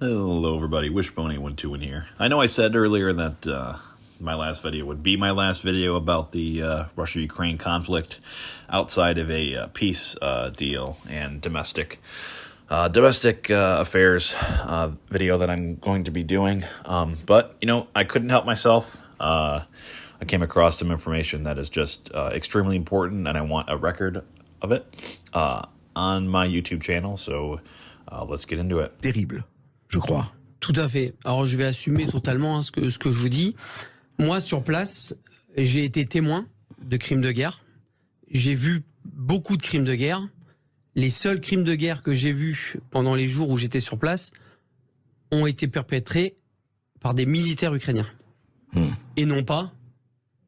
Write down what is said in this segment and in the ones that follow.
Hello everybody, Wishbone812 in here. I know I said earlier that my last video would be my last video about the Russia-Ukraine conflict outside of a peace deal and domestic affairs video that I'm going to be doing. But, you know, I couldn't help myself. I came across some information that is just extremely important, and I want a record of it on my YouTube channel, so let's get into it. Terrible. Je crois. Tout à fait. Alors je vais assumer totalement ce que je vous dis. Moi, sur place, j'ai été témoin de crimes de guerre. J'ai vu beaucoup de crimes de guerre. Les seuls crimes de guerre que j'ai vus pendant les jours où j'étais sur place ont été perpétrés par des militaires ukrainiens. Et non pas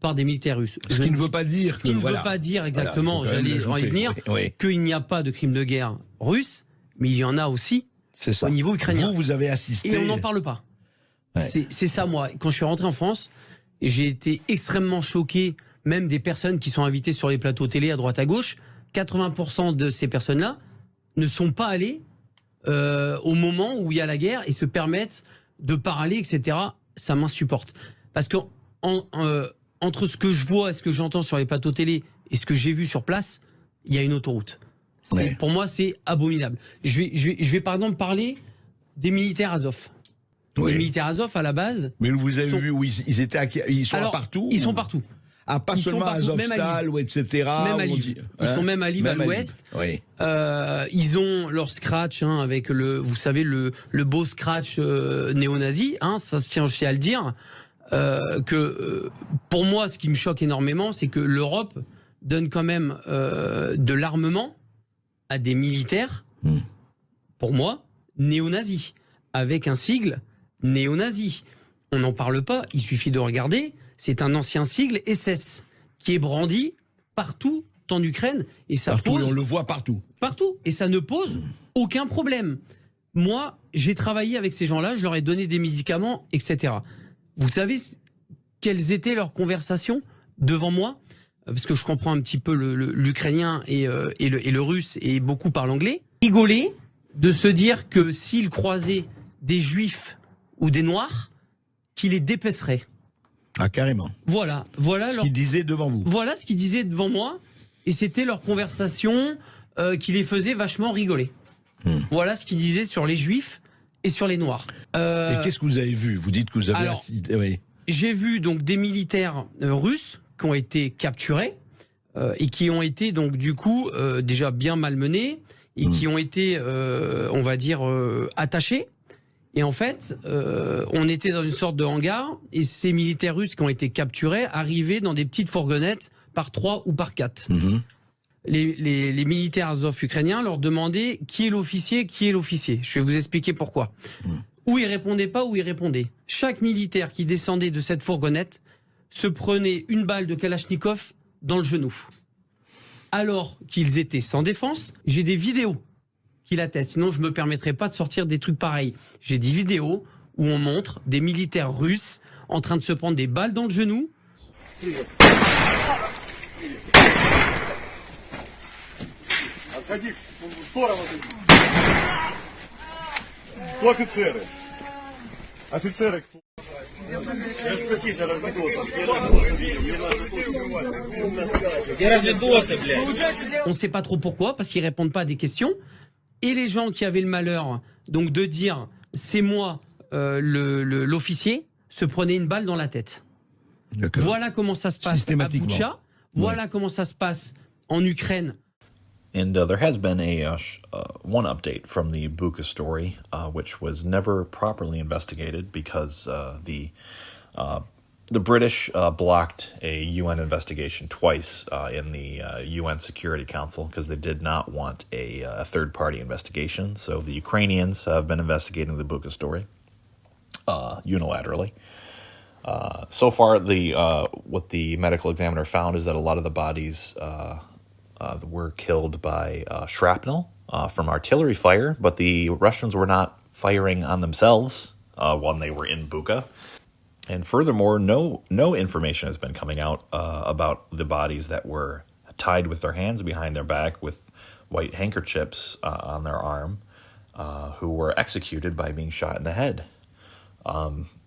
par des militaires russes. Ce qui ne veut pas dire... Ce qui ne veut pas dire exactement, j'en vais venir, qu'il n'y a pas de crimes de guerre russes, mais il y en a aussi. C'est ça. Au niveau ukrainien. Vous avez assisté... Et on n'en parle pas. Ouais. C'est ça, moi. Quand je suis rentré en France, j'ai été extrêmement choqué, même des personnes qui sont invitées sur les plateaux télé à droite à gauche. 80% de ces personnes-là ne sont pas allées au moment où il y a la guerre et se permettent de parler, etc. Ça m'insupporte. Parce que entre ce que je vois et ce que j'entends sur les plateaux télé et ce que j'ai vu sur place, il y a une autoroute. Ouais. Pour moi, c'est abominable. Je vais par exemple parler des militaires Azov. Oui. Les militaires Azov, à la base... Mais vous avez vu où ils sont partout? Ils sont partout. Ah, pas seulement à Azovstal, ou etc. Même à Lviv. Ils sont même à Lviv, à l'ouest. Oui. Ils ont leur scratch, avec vous savez, le beau scratch néo-nazi. Ça se tient aussi à le dire. Pour moi, ce qui me choque énormément, c'est que l'Europe donne quand même de l'armement à des militaires, pour moi, néo-nazis, avec un sigle néo-nazi. On n'en parle pas, il suffit de regarder, c'est un ancien sigle SS, qui est brandi partout en Ukraine, et ça partout, pose... et on le voit partout. Partout, et ça ne pose aucun problème. Moi, j'ai travaillé avec ces gens-là, je leur ai donné des médicaments, etc. Vous savez quelles étaient leurs conversations devant moi ? Parce que je comprends un petit peu l'ukrainien et le russe et beaucoup parlent anglais, rigoler de se dire que s'ils croisaient des juifs ou des noirs, qu'ils les dépeceraient. Ah, carrément. Voilà ce qu'ils disaient devant vous. Voilà ce qu'ils disaient devant moi, et c'était leur conversation qui les faisait vachement rigoler. Voilà ce qu'ils disaient sur les juifs et sur les noirs. Et qu'est-ce que vous avez vu? Vous dites que vous avez assisté... Oui. J'ai vu donc des militaires russes qui ont été capturés et qui ont été donc du coup déjà bien malmenés et qui ont été, on va dire, attachés. Et en fait, on était dans une sorte de hangar et ces militaires russes qui ont été capturés arrivaient dans des petites fourgonnettes par 3 ou par 4. Les militaires Azov ukrainiens leur demandaient qui est l'officier, qui est l'officier. Je vais vous expliquer pourquoi. Ou ils répondaient pas, ou ils répondaient. Chaque militaire qui descendait de cette fourgonnette se prenait une balle de Kalachnikov dans le genou. Alors qu'ils étaient sans défense, j'ai des vidéos qui l'attestent. Sinon, je me permettrais pas de sortir des trucs pareils. J'ai des vidéos où on montre des militaires russes en train de se prendre des balles dans le genou. On ne sait pas trop pourquoi, parce qu'ils répondent pas à des questions. Et les gens qui avaient le malheur donc de dire c'est moi l'officier se prenaient une balle dans la tête. Voilà comment ça se passe à Boutcha. Voilà comment ça se passe en Ukraine. And there has been one update from the Bucha story, which was never properly investigated because the British blocked a UN investigation twice in the UN Security Council because they did not want a third-party investigation. So the Ukrainians have been investigating the Bucha story unilaterally. So far, what the medical examiner found is that a lot of the bodies were killed by shrapnel from artillery fire, but the Russians were not firing on themselves when they were in Bucha. And furthermore, no information has been coming out about the bodies that were tied with their hands behind their back with white handkerchiefs on their arm. who were executed by being shot in the head.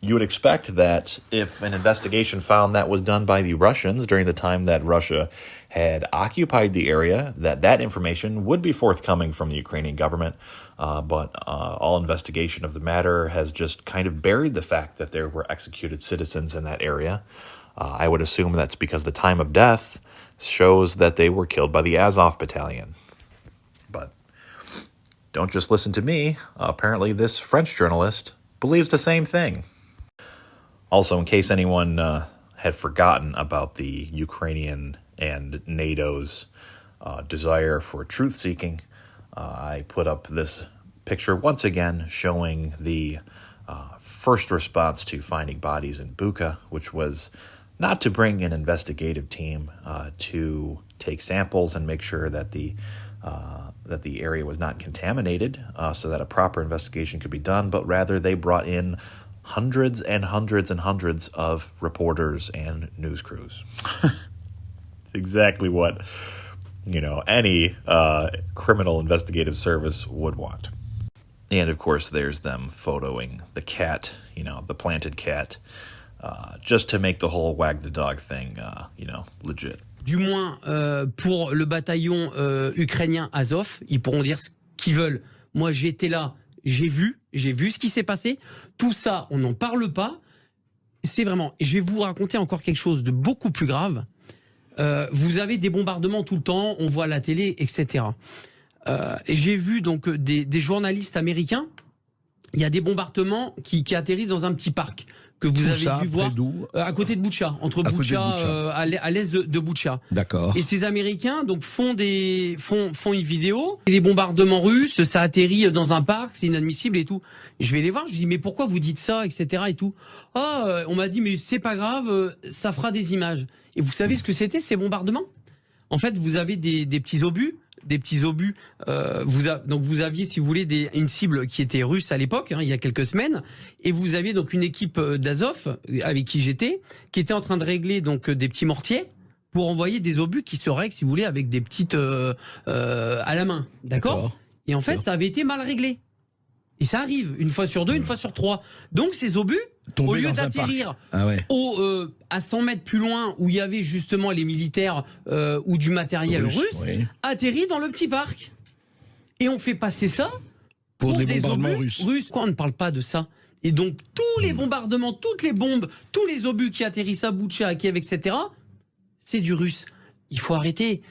You would expect that if an investigation found that was done by the Russians during the time that Russia had occupied the area, that information would be forthcoming from the Ukrainian government. But all investigation of the matter has just kind of buried the fact that there were executed citizens in that area. I would assume that's because the time of death shows that they were killed by the Azov battalion. But don't just listen to me. Apparently this French journalist believes the same thing. Also, in case anyone had forgotten about the Ukrainian and NATO's desire for truth-seeking, I put up this picture once again showing the first response to finding bodies in Bucha, which was not to bring an investigative team to take samples and make sure that the area was not contaminated so that a proper investigation could be done, but rather they brought in hundreds and hundreds and hundreds of reporters and news crews. Exactly what, any criminal investigative service would want. And of course, there's them photoing the cat, the planted cat, just to make the whole wag the dog thing, legit. Du moins, pour le bataillon ukrainien Azov, ils pourront dire ce qu'ils veulent. Moi, j'étais là, j'ai vu ce qui s'est passé. Tout ça, on n'en parle pas. C'est vraiment... Je vais vous raconter encore quelque chose de beaucoup plus grave. Vous avez des bombardements tout le temps, on voit la télé, etc. J'ai vu donc des journalistes américains. Il y a des bombardements qui atterrissent dans un petit parc que vous avez dû voir à côté de Boutcha, entre Boutcha, à l'est de Boutcha. D'accord. Et ces Américains donc font une vidéo. Et les bombardements russes, ça atterrit dans un parc, c'est inadmissible et tout. Je vais les voir, je dis mais pourquoi vous dites ça, etc. et tout. On m'a dit mais c'est pas grave, ça fera des images. Et vous savez ce que c'était ces bombardements? En fait, vous avez des petits obus. Donc vous aviez, si vous voulez, une cible qui était russe à l'époque, il y a quelques semaines, et vous aviez donc une équipe d'Azov avec qui j'étais, qui était en train de régler donc des petits mortiers pour envoyer des obus qui se règlent, si vous voulez, avec des petites à la main, d'accord. Et en fait, ça avait été mal réglé. Et ça arrive une fois sur deux, une fois sur trois. Donc ces obus, au lieu d'atterrir à 100 mètres plus loin où il y avait justement les militaires ou du matériel russe, atterrit dans le petit parc. Et on fait passer ça pour des bombardements russes. Quoi, on ne parle pas de ça. Et donc tous les bombardements, toutes les bombes, tous les obus qui atterrissent à Boutcha, à Kiev, etc., c'est du russe. Il faut arrêter.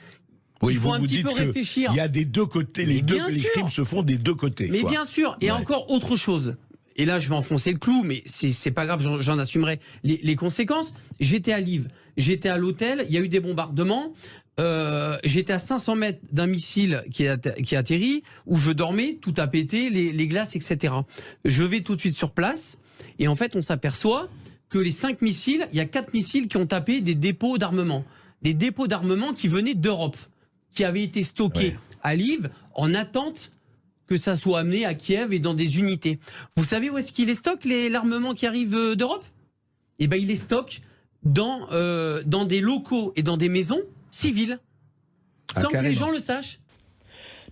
Oui, il faut un petit peu réfléchir. Il y a des deux côtés, les crimes se font des deux côtés. Mais bien sûr, et encore autre chose. Et là, je vais enfoncer le clou, mais c'est pas grave, j'en assumerai les conséquences. J'étais à Lviv, j'étais à l'hôtel, il y a eu des bombardements. J'étais à 500 mètres d'un missile qui a atterri, où je dormais, tout a pété, les glaces, etc. Je vais tout de suite sur place, et en fait, on s'aperçoit que les 5 missiles, il y a 4 missiles qui ont tapé des dépôts d'armement. Des dépôts d'armement qui venaient d'Europe, qui avaient été stockés à Lviv en attente que ça soit amené à Kiev et dans des unités. Vous savez où est-ce qu'il les stocke, l'armement qui arrive d'Europe? Eh ben, il les stocke dans des locaux et dans des maisons civiles, sans que les gens le sachent.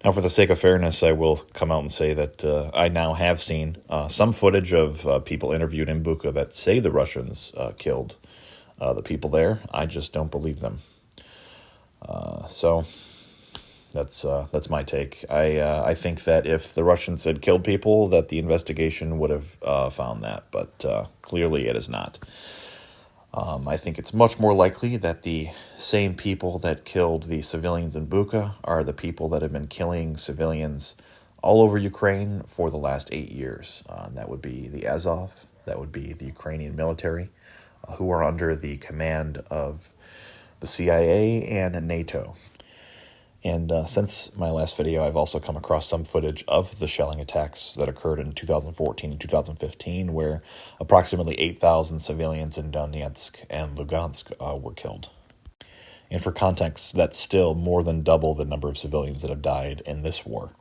Now, for the sake of fairness, I will come out and say that I now have seen some footage of people interviewed in Bucha that say the Russians killed the people there. I just don't believe them. So that's my take. I think that if the Russians had killed people, that the investigation would have found that, but clearly it is not. I think it's much more likely that the same people that killed the civilians in Bucha are the people that have been killing civilians all over Ukraine for the last 8 years. That would be the Azov, that would be the Ukrainian military, who are under the command of the CIA and NATO. And since my last video, I've also come across some footage of the shelling attacks that occurred in 2014 and 2015, where approximately 8,000 civilians in Donetsk and Lugansk were killed. And for context, that's still more than double the number of civilians that have died in this war.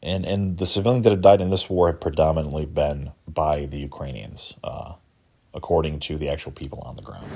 And the civilians that have died in this war have predominantly been by the Ukrainians, according to the actual people on the ground.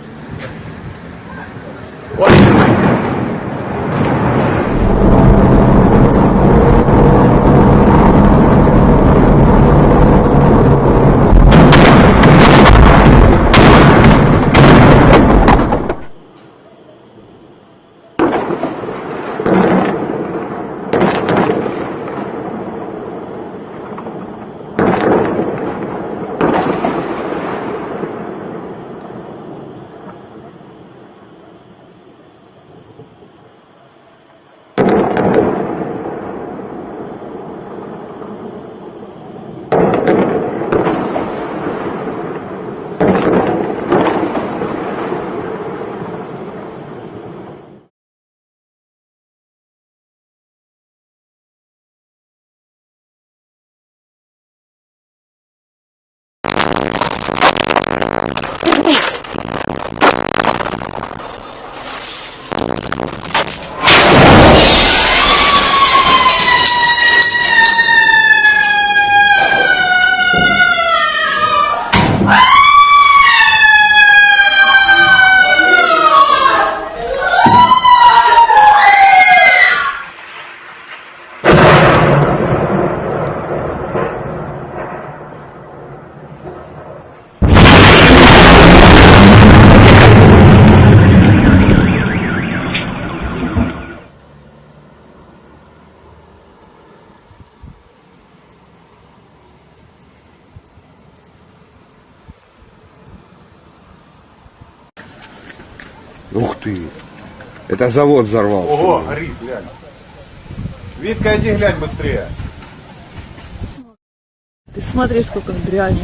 Ух ты! Это завод взорвался. Ого, горит, глянь. Витка, иди глянь быстрее. Ты смотри, сколько дряни.